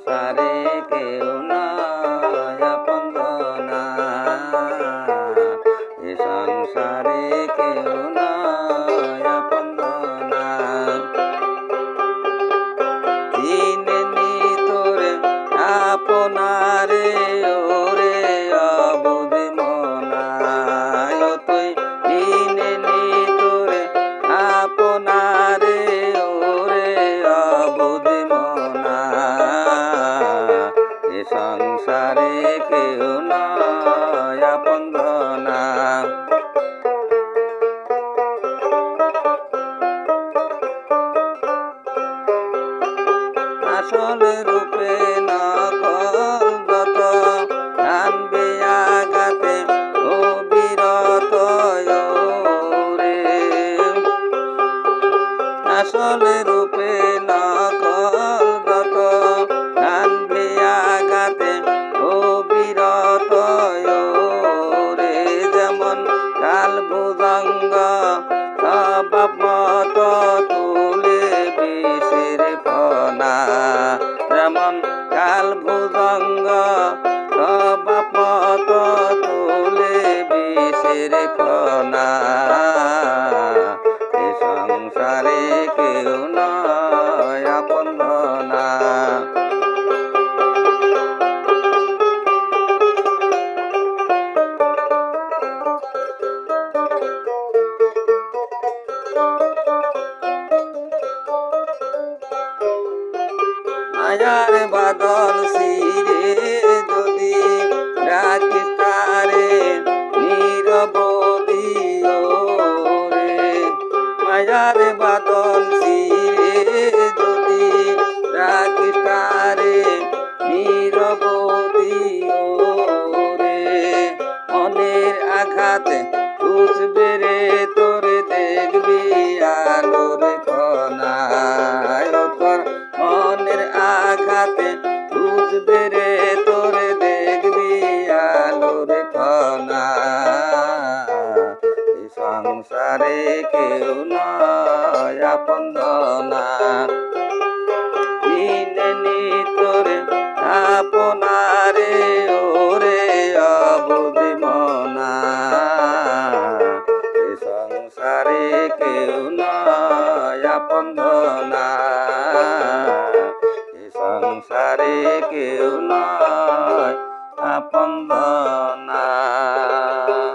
সংসারে কেউ নয় আপনজনা, এ সংসারে কেউ নয় আপনজনা। চিনেনি তোরে আপনারে ওরে অবুঝ মনা, তুই চিনেনি তোরে আপনারে ওরে অবুঝ মনা, এ সংসারে কেউ নয় আপনজনা। আসল রূপে নকল যত আনবে আঘাতে অবিরত রে, আসল রূপে নকল যত আনবে আঘাতে অবিরত রে, যেমন কাল ভুজঙ্গ স্বভাব মত তুলে বিষের ফনা, যেমন কাল ভুজঙ্গ স্বভাব মত তুলে বিষের ফনা, এ সংসারে কেউ নয় আপনজনা। মায়ার বাদল সিরে যদি রাখিস তারে নিরবধি রে, মায়ার বাদল সিরে যদি রাখিস তারে নিরবধি রে, মনের আঘাতে বুঝবে রে তোরে দেখবি আলোর কণা, তোর মনের আঘাতে বুঝবে রে তোরে দেখবি আলোর কণা, এ সংসারে কেউ নয় আপনজনা। চিনেনি তোরে আপনারে ওরে অবুঝ মনা, এ সংসারে কেউ নয় আপনজনা, এ সংসারে কেউ নয় আপনজনা।